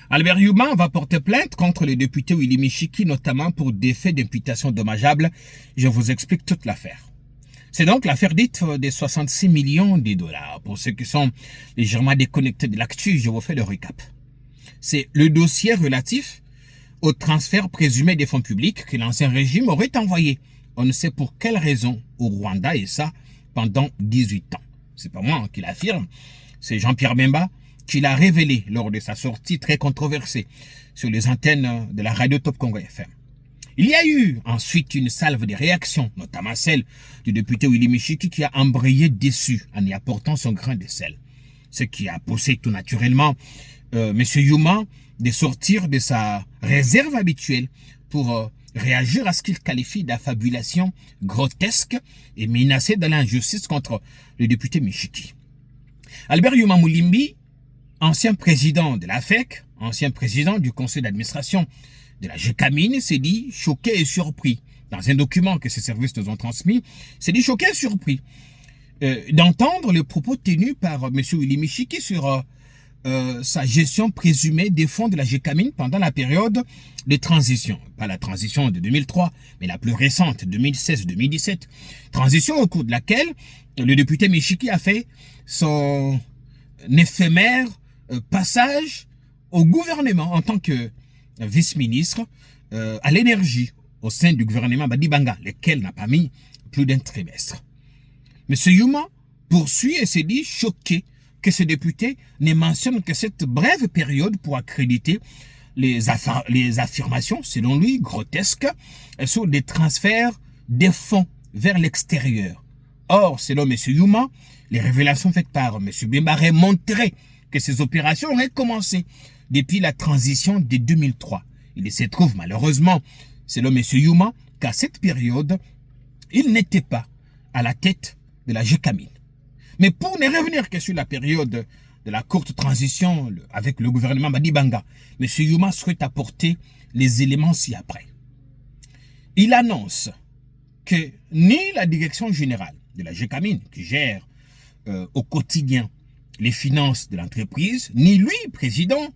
Albert Yuma va porter plainte contre le député Willy Michiki, notamment pour des faits d'imputation dommageable. Je vous explique toute l'affaire. C'est donc l'affaire dite des 66 millions de dollars. Pour ceux qui sont légèrement déconnectés de l'actu, je vous fais le récap. C'est le dossier relatif au transfert présumé des fonds publics que l'ancien régime aurait envoyé, on ne sait pour quelle raison, au Rwanda, et ça pendant 18 ans. C'est pas moi qui l'affirme, c'est Jean-Pierre Bemba qui l'a révélé lors de sa sortie très controversée sur les antennes de la radio Top Congo FM. Il y a eu ensuite une salve de réactions, notamment celle du député Willy Michiki qui a embrayé dessus en y apportant son grain de sel. Ce qui a poussé tout naturellement M. Yuma de sortir de sa réserve habituelle pour réagir à ce qu'il qualifie d'affabulation grotesque et menacer de l'injustice contre le député Michiki. Albert Yuma Moulimbi, ancien président de la FEC, ancien président du conseil d'administration de la GECAMIN, s'est dit choqué et surpris. Dans un document que ses services nous ont transmis, s'est dit choqué et surpris d'entendre les propos tenus par M. Willy Michiki sur sa gestion présumée des fonds de la GECAMIN pendant la période de transition. Pas la transition de 2003, mais la plus récente, 2016-2017. Transition au cours de laquelle le député Michiki a fait son éphémère passage au gouvernement en tant que vice-ministre à l'énergie au sein du gouvernement Badibanga, lequel n'a pas mis plus d'un trimestre. M. Yuma poursuit et se dit choqué que ce député ne mentionne que cette brève période pour accréditer les affirmations, selon lui, grotesques, sur des transferts des fonds vers l'extérieur. Or, selon M. Yuma, les révélations faites par M. Bemba montraient que ces opérations auraient commencé depuis la transition de 2003. Il se trouve malheureusement, selon M. Yuma, qu'à cette période, il n'était pas à la tête de la GECAMIN. Mais pour ne revenir que sur la période de la courte transition avec le gouvernement Badibanga, M. Yuma souhaite apporter les éléments ci-après. Il annonce que ni la direction générale de la GECAMIN, qui gère au quotidien les finances de l'entreprise, ni lui, président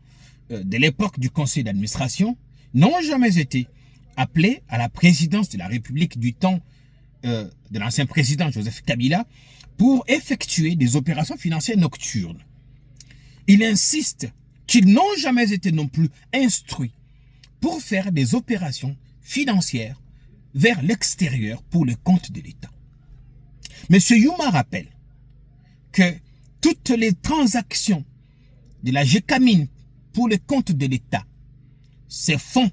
de l'époque du conseil d'administration, n'ont jamais été appelés à la présidence de la République du temps de l'ancien président Joseph Kabila pour effectuer des opérations financières nocturnes. Il insiste qu'ils n'ont jamais été non plus instruits pour faire des opérations financières vers l'extérieur pour le compte de l'État. M. Yuma rappelle que toutes les transactions de la GECAMIN pour le compte de l'État, ces fonds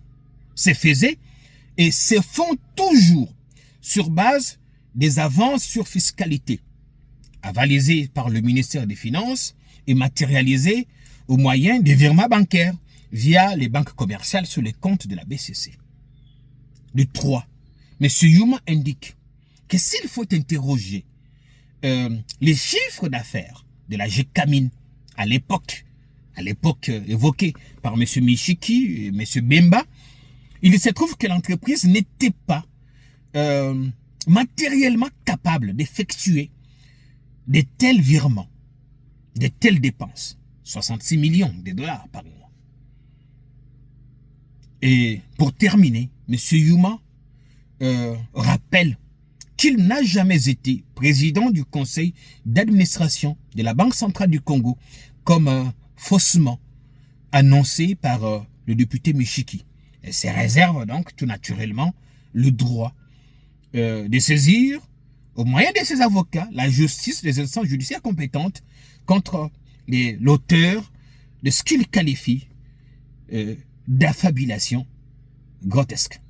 se faisaient et se font toujours sur base des avances sur fiscalité, avalisées par le ministère des Finances et matérialisées au moyen des virements bancaires via les banques commerciales sur les comptes de la BCC. De 3, M. Yuma indique que s'il faut interroger les chiffres d'affaires de la GECAMIN à l'époque évoquée par M. Michiki et M. Bemba, il se trouve que l'entreprise n'était pas matériellement capable d'effectuer de tels virements, de telles dépenses. 66 millions de dollars par mois. Et pour terminer, M. Yuma rappelle qu'il n'a jamais été président du conseil d'administration de la Banque centrale du Congo, comme faussement annoncé par le député Michiki. Et se réserve donc tout naturellement le droit de saisir, au moyen de ses avocats, la justice des instances judiciaires compétentes contre l'auteur de ce qu'il qualifie d'affabulation grotesque.